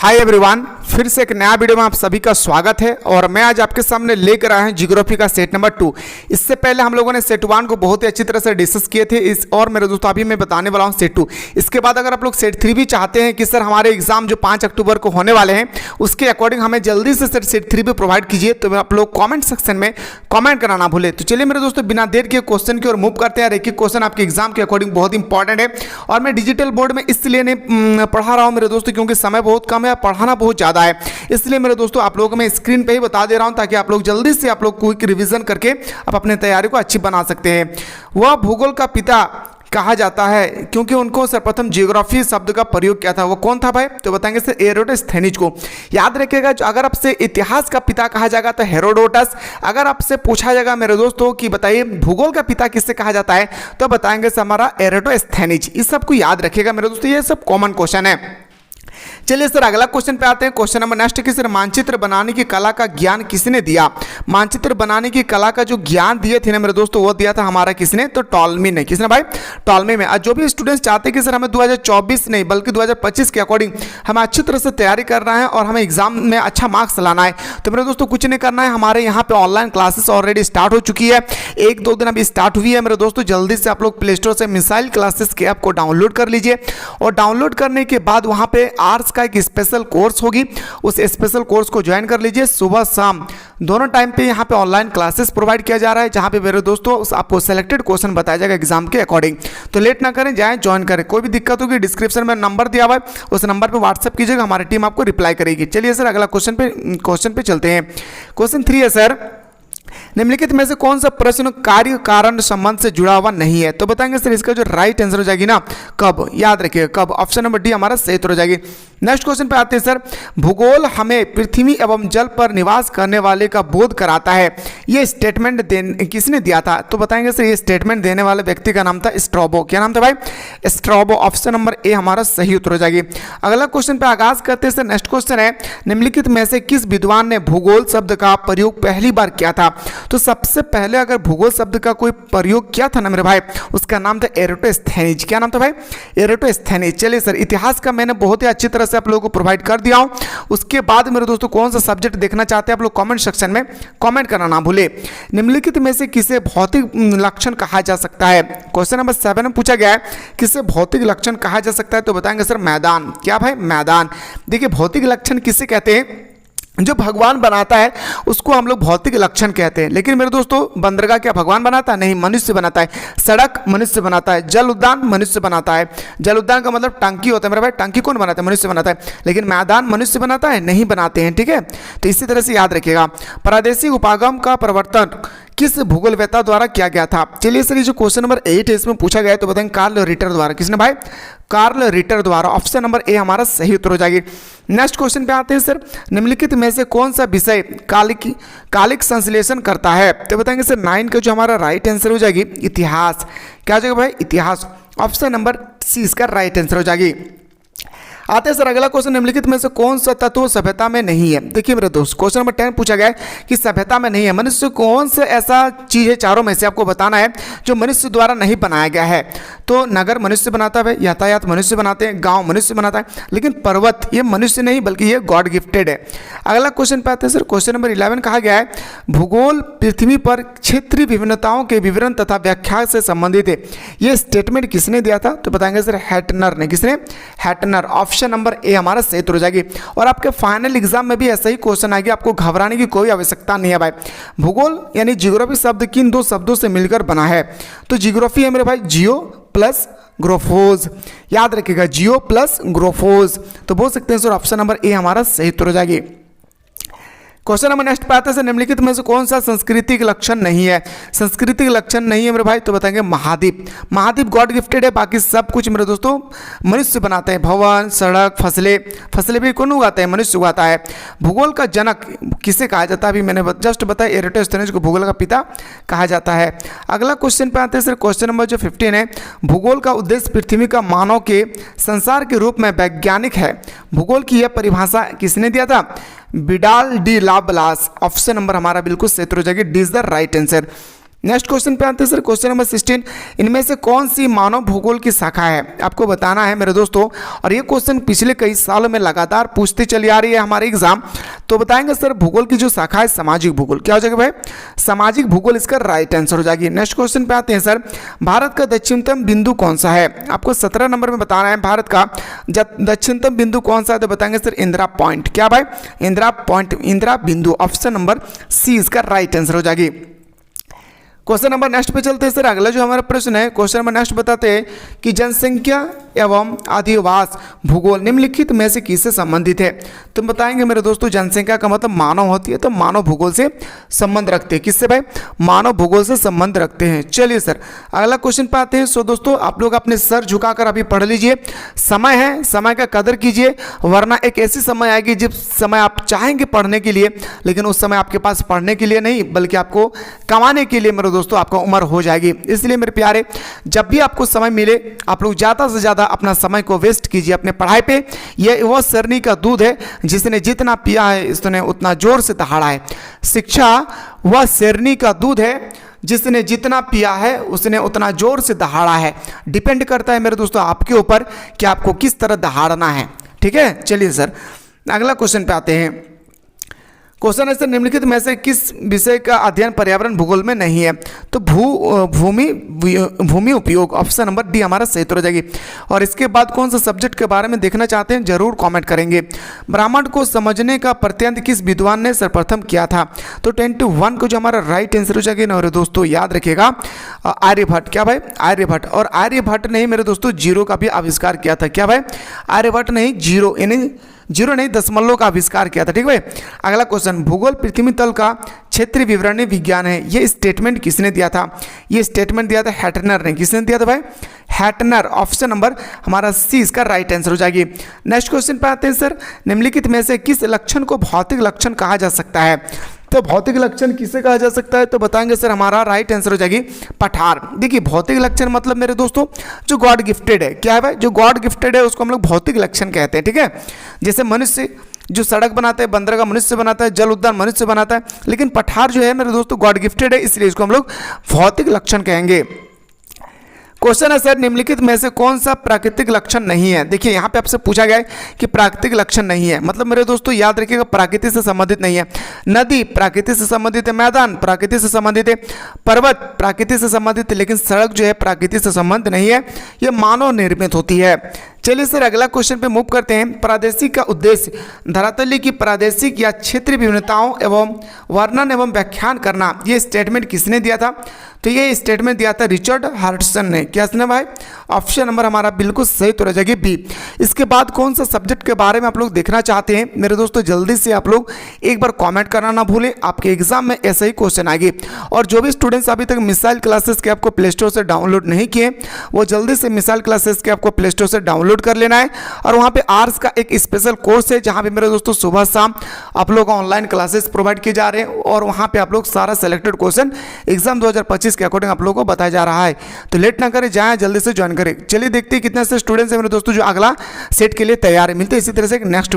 Hi everyone, फिर से एक नया वीडियो में आप सभी का स्वागत है। और मैं आज आपके सामने लेकर आया हूं ज्योग्राफी का सेट नंबर 2। इससे पहले हम लोगों ने सेट 1 को बहुत ही अच्छी तरह से डिस्कस किए थे और मेरे दोस्तों अभी मैं बताने वाला हूं सेट 2। इसके बाद अगर आप लोग सेट 3 भी चाहते हैं कि सर हमारे एग्जाम जो 5 अक्टूबर को होने वाले हैं उसके अकॉर्डिंग हमें जल्दी से सर सेट 3 भी प्रोवाइड कीजिए, तो आप लोग कॉमेंट सेक्शन में कॉमेंट करना ना भूले। तो चलिए मेरे दोस्तों बिना देर के क्वेश्चन की ओर मूव करते हैं। एक एक क्वेश्चन आपके एग्जाम के अकॉर्डिंग बहुत इंपॉर्टेंट है और मैं डिजिटल बोर्ड में इसलिए नहीं पढ़ा रहा हूँ मेरे दोस्तों क्योंकि समय बहुत कम है, पढ़ाना बहुत ज़्यादा है। इसलिए मेरे दोस्तों आप लोगों को मैं स्क्रीन पे ही बता दे रहा हूं ताकि आप लोग जल्दी से आप लोग क्विक रिवीजन करके आप अपने तैयारी को अच्छी बना सकते हैं। वह भूगोल का पिता कहा जाता है क्योंकि उनको सर्वप्रथम जियोग्राफी शब्द का प्रयोग किया था। वो कौन था भाई? तो बताएंगे सर एरोडोस्थेनीज को। याद रखिएगा अगर आपसे इतिहास का पिता कहा जाएगा तो हेरोडोटस। अगर आपसे पूछा जाएगा मेरे दोस्तों कि बताइए भूगोल का पिता किससे कहा जाता है तो बताएंगे सर हमारा एरोडोस्थेनीज। इस सबको याद रखिएगा मेरे दोस्तों, ये सब कॉमन क्वेश्चन है। चलिए सर अगला क्वेश्चन पे आते हैं। क्वेश्चन नंबर नेक्स्ट कि सर मानचित्र बनाने की कला का ज्ञान किसने दिया? मानचित्र बनाने की कला का जो ज्ञान दिए थे ना मेरे दोस्तों वो दिया था हमारा किसने? तो टॉलमी ने। किसने भाई? टॉलमी में। जो भी स्टूडेंट्स चाहते हैं कि सर हमें 2024 नहीं बल्कि 2025 के अकॉर्डिंग हम अच्छी तरह से तैयारी करना है और हमें एग्जाम में अच्छा मार्क्स लाना है, तो मेरे दोस्तों कुछ नहीं करना है। हमारे यहाँ पे ऑनलाइन क्लासेस ऑलरेडी स्टार्ट हो चुकी है, 1-2 दिन अभी स्टार्ट हुई है मेरे दोस्तों। जल्दी से आप लोग प्ले स्टोर से मिसाइल क्लासेस के ऐप को डाउनलोड कर लीजिए और डाउनलोड करने के बाद वहाँ पे आर्ट्स का एक स्पेशल कोर्स होगी, उस स्पेशल कोर्स को ज्वाइन कर लीजिए। सुबह शाम दोनों टाइम पे यहाँ पे ऑनलाइन क्लासेस प्रोवाइड किया जा रहा है जहाँ पे मेरे दोस्तों आपको सेलेक्टेड क्वेश्चन बताया जाएगा एग्जाम के अकॉर्डिंग। तो लेट ना करें, जाएं ज्वाइन करें। कोई भी दिक्कत होगी डिस्क्रिप्शन में नंबर दिया हुआ है, उस नंबर पे व्हाट्सएप कीजिएगा, हमारी टीम आपको रिप्लाई करेगी। चलिए सर अगला क्वेश्चन पे चलते हैं। क्वेश्चन 3 है सर निम्नलिखित में से कौन सा प्रश्न कार्य कारण संबंध से जुड़ा हुआ नहीं है? तो बताएंगे सर इसका जो राइट आंसर हो जाएगी ना कब। याद रखिएगा कब। ऑप्शन नंबर डी हमारा सही उत्तर हो जाएगी। नेक्स्ट क्वेश्चन पे आते हैं सर भूगोल हमें पृथ्वी एवं जल पर निवास करने वाले का बोध कराता है, ये स्टेटमेंट किसने दिया था? तो बताएंगे सर ये स्टेटमेंट देने वाले व्यक्ति का नाम था स्ट्रैबो। क्या नाम था भाई? स्ट्रैबो। ऑप्शन नंबर ए हमारा सही उत्तर हो जाएगी। अगला क्वेश्चन पे आगाज करते हैं सर। नेक्स्ट क्वेश्चन है निम्नलिखित में से किस विद्वान ने भूगोल शब्द का प्रयोग पहली बार किया था? तो सबसे पहले अगर भूगोल शब्द का कोई प्रयोग किया था ना मेरे भाई उसका नाम था एरोटोस्थेनीज। क्या नाम था भाई? एरोटोस्थेनीज। चलिए सर इतिहास का मैंने बहुत ही अच्छी तरह से आप लोगों को प्रोवाइड कर दिया हूं। उसके बाद मेरे दोस्तों कौन सा सब्जेक्ट देखना चाहते हैं आप लोग कमेंट सेक्शन में कमेंट करना ना भूले। निम्नलिखित में से किसे भौतिक लक्षण कहा जा सकता है? क्वेश्चन नंबर 7 में पूछा गया है किसे भौतिक लक्षण कहा जा सकता है? तो बताएंगे सर मैदान। क्या भाई? मैदान। देखिए भौतिक लक्षण किसे कहते हैं? जो भगवान बनाता है उसको हम लोग भौतिक लक्षण कहते हैं। लेकिन मेरे दोस्तों बंदरगाह क्या भगवान बनाता है? नहीं, मनुष्य बनाता है। सड़क मनुष्य बनाता है। जल उद्यान मनुष्य बनाता है। जल उद्यान का मतलब टंकी होता है मेरा भाई। टंकी कौन बनाता है? मनुष्य बनाता है। लेकिन मैदान मनुष्य बनाता है? नहीं बनाते हैं। ठीक है, तो इसी तरह से याद रखिएगा। प्रादेशिक उपागम का प्रवर्तन किस भूगोलवेत्ता द्वारा किया गया था? चलिए सर ये जो क्वेश्चन नंबर 8 है इसमें पूछा गया है तो बताएंगे कार्ल रिटर द्वारा। किसने भाई? कार्ल रिटर द्वारा। ऑप्शन नंबर ए हमारा सही उत्तर हो जाएगी। नेक्स्ट क्वेश्चन पे आते हैं सर निम्नलिखित में से कौन सा विषय कालिक संश्लेषण करता है? तो बताएंगे सर 9 का जो हमारा राइट आंसर हो जाएगी इतिहास। क्या हो जाएगा भाई? इतिहास। ऑप्शन नंबर सी इसका राइट आंसर हो जाएगी। आते हैं सर अगला क्वेश्चन निम्नलिखित में से कौन सा तत्व सभ्यता में नहीं है? देखिए मेरे दोस्त क्वेश्चन नंबर 10 पूछा गया है कि सभ्यता में नहीं है। मनुष्य कौन सा ऐसा चीज है चारों में से आपको बताना है जो मनुष्य द्वारा नहीं बनाया गया है? तो नगर मनुष्य बनाता है, यातायात मनुष्य बनाते हैं, गांव मनुष्य बनाता है, लेकिन पर्वत ये मनुष्य नहीं बल्कि ये गॉड गिफ्टेड है। अगला क्वेश्चन पे आते हैं सर क्वेश्चन नंबर 11 कहा गया है भूगोल पृथ्वी पर क्षेत्रीय विभिन्नताओं के विवरण तथा व्याख्या से संबंधित है, ये स्टेटमेंट किसने दिया था? तो बताएंगे सर हैटनर ने। किसने? हैटनर। ऑप्शन नंबर ए हमारा सही उत्तर हो जाएगी। और आपके फाइनल एग्जाम में भी ऐसा ही क्वेश्चन आएगा, आपको घबराने की कोई आवश्यकता नहीं है भाई। भूगोल यानी जियोग्राफी शब्द किन 2 शब्दों से मिलकर बना है? तो जियोग्राफी है मेरे भाई जियो प्लस ग्रोफोज। याद रखिएगा जियो प्लस ग्रोफोज। तो बोल सकते हैं सर ऑप्शन नंबर ए हमारा सही उत्तर हो जाएगी। क्वेश्चन नंबर नेक्स्ट पे आते हैं निम्नलिखित में से कौन सा सांस्कृतिक लक्षण नहीं है? सांस्कृतिक लक्षण नहीं है मेरे भाई तो बताएंगे महाद्वीप। महाद्वीप गॉड गिफ्टेड है, बाकी सब कुछ मेरे दोस्तों मनुष्य बनाते हैं। भवन, सड़क, फसलें भी कौन उगाते हैं? मनुष्य उगाता है। भूगोल का जनक किसे कहा जाता है? अभी मैंने जस्ट बताया एरोटोस्थेनीज को भूगोल का पिता कहा जाता है। अगला क्वेश्चन पे आते हैं सर क्वेश्चन नंबर जो 15 है भूगोल का उद्देश्य पृथ्वी का मानव के संसार के रूप में वैज्ञानिक है। भूगोल की यह परिभाषा किसने दिया था? Vidal de La Blache. Option number हमारा बिल्कुल सही उत्तर हो जाएगी। D is the right answer. Next question पे आते हैं सर, क्वेश्चन नंबर 16। इनमें से कौन सी मानव भूगोल की शाखा है, आपको बताना है मेरे दोस्तों। और ये क्वेश्चन पिछले कई सालों में लगातार पूछते चली आ रही है हमारे एग्जाम। तो बताएंगे सर, भूगोल की जो शाखा है सामाजिक भूगोल। क्या हो जाएगा भाई? सामाजिक भूगोल इसका राइट आंसर हो जाएगी। नेक्स्ट क्वेश्चन पे आते हैं सर, भारत का दक्षिणतम बिंदु कौन सा है? आपको 17 नंबर में बताना है भारत का दक्षिणतम बिंदु कौन सा है। तो बताएंगे सर इंदिरा पॉइंट। क्या भाई? इंदिरा पॉइंट, इंदिरा बिंदु। ऑप्शन नंबर सी इसका राइट आंसर हो जाएगी। क्वेश्चन नंबर नेक्स्ट पे चलते हैं सर। अगला जो हमारा प्रश्न है, क्वेश्चन नंबर नेक्स्ट बताते हैं कि जनसंख्या एवं अधिवास भूगोल निम्नलिखित में से किससे संबंधित है? तो बताएंगे मेरे दोस्तों, जनसंख्या का मतलब मानव होती है, तो मानव भूगोल से संबंध रखते हैं। किससे भाई? मानव भूगोल से संबंध रखते हैं। चलिए सर अगला क्वेश्चन पे आते हैं। सो दोस्तों आप लोग अपने सर झुकाकर अभी पढ़ लीजिए। समय है, समय का कदर कीजिए, वरना एक ऐसी समय आएगी जिस समय आप चाहेंगे पढ़ने के लिए, लेकिन उस समय आपके पास पढ़ने के लिए नहीं बल्कि आपको कमाने के लिए मेरे दोस्तों आपका उम्र हो जाएगी। इसलिए मेरे प्यारे, जब भी आपको समय मिले आप लोग ज़्यादा से ज़्यादा अपना समय को वेस्ट कीजिए अपने पढ़ाई पे। यह वो सरनी का दूध है, जिसने जितना पिया है उसने उतना जोर से दहाड़ा है। शिक्षा वह शेरनी का दूध है, जिसने जितना पिया है उसने उतना जोर से दहाड़ा है। डिपेंड करता है मेरे दोस्तों आपके ऊपर कि आपको किस तरह दहाड़ना है। ठीक है, चलिए सर अगला क्वेश्चन पे आते हैं। क्वेश्चन है सर, निम्नलिखित में से किस विषय का अध्ययन पर्यावरण भूगोल में नहीं है? तो भूमि उपयोग। ऑप्शन नंबर डी हमारा सही उत्तर हो जाएगी। और इसके बाद कौन सा सब्जेक्ट के बारे में देखना चाहते हैं जरूर कमेंट करेंगे। ब्रह्मांड को समझने का प्रत्यंत किस विद्वान ने सर्वप्रथम किया था? तो 21 को जो हमारा राइट आंसर हो जाएगी ना दोस्तों, याद रखिएगा आर्यभट्ट। क्या भाई? आर्यभट्ट। और आर्यभट्ट ने ही मेरे दोस्तों जीरो का भी आविष्कार किया था। क्या भाई? आर्यभट्ट ने ही जीरो नहीं दशमलव का आविष्कार किया था। ठीक है। अगला क्वेश्चन, भूगोल पृथ्वी तल का क्षेत्रीय विवरणीय विज्ञान है। ये स्टेटमेंट किसने दिया था? ये स्टेटमेंट दिया था हैटनर ने। किसने दिया था भाई? हैटनर। ऑप्शन नंबर हमारा सी इसका राइट आंसर हो जाएगी। नेक्स्ट क्वेश्चन पे आते हैं सर, निम्नलिखित में से किस लक्षण को भौतिक लक्षण कहा जा सकता है? तो भौतिक लक्षण किसे कहा जा सकता है? तो बताएंगे सर हमारा राइट आंसर हो जाएगी पठार। देखिए भौतिक लक्षण मतलब मेरे दोस्तों जो गॉड गिफ्टेड है। क्या है भाई? जो गॉड गिफ्टेड है उसको हम लोग भौतिक लक्षण कहते हैं। ठीक है, जैसे मनुष्य जो सड़क बनाता है, बंदरगाह मनुष्य बनाता है, जल उद्यान मनुष्य बनाता है, लेकिन पठार जो है मेरे दोस्तों गॉड गिफ्टेड है, इसलिए इसको हम लोग भौतिक लक्षण कहेंगे। क्वेश्चन है सर, निम्नलिखित में से कौन सा प्राकृतिक लक्षण नहीं है? देखिए यहाँ पे आपसे पूछा गया है कि प्राकृतिक लक्षण नहीं है, मतलब मेरे दोस्तों याद रखिएगा प्रकृति से संबंधित नहीं है। नदी प्रकृति से संबंधित है, मैदान प्रकृति से संबंधित है, पर्वत प्रकृति से संबंधित है, लेकिन सड़क जो है प्रकृति से संबंध नहीं है, यह मानव निर्मित होती है। चलिए सर अगला क्वेश्चन पे मूव करते हैं। प्रादेशिक का उद्देश्य धरातल की प्रादेशिक या क्षेत्रीय विभिन्नताओं एवं वर्णन एवं व्याख्यान करना। ये स्टेटमेंट किसने दिया था? तो ये स्टेटमेंट दिया था रिचर्ड हडसन ने। क्या सुना भाई? ऑप्शन नंबर हमारा बिल्कुल सही तो रह जाएगी बी। इसके बाद कौन सा सब्जेक्ट के बारे में आप लोग देखना चाहते हैं मेरे दोस्तों, जल्दी से आप लोग एक बार कमेंट करना ना भूलें, आपके एग्जाम में ऐसे ही क्वेश्चन आएंगे। और जो भी स्टूडेंट्स अभी तक मिसाइल क्लासेस के आपको प्ले स्टोर से डाउनलोड नहीं किए, वो जल्दी से मिसाइल क्लासेस के आपको प्ले स्टोर से डाउनलोड कर लेना है। और वहाँ पे आर्ट्स का एक स्पेशल कोर्स है जहाँ पे मेरे दोस्तों सुबह शाम आप लोग ऑनलाइन क्लासेस प्रोवाइड किए जा रहे हैं, और वहाँ पे आप लोग सारा सेलेक्टेड क्वेश्चन एग्जाम 2025 के अकॉर्डिंग आप लोगों को बताया जा रहा है। तो लेट ना करें, जाएं जल्दी से ज्वाइन करें। चलिए देखते हैं कितने से स्टूडेंट्स हैं मेरे दोस्तों जो अगला सेट के लिए तैयार है। मिलते हैं इसी तरह से नेक्स्ट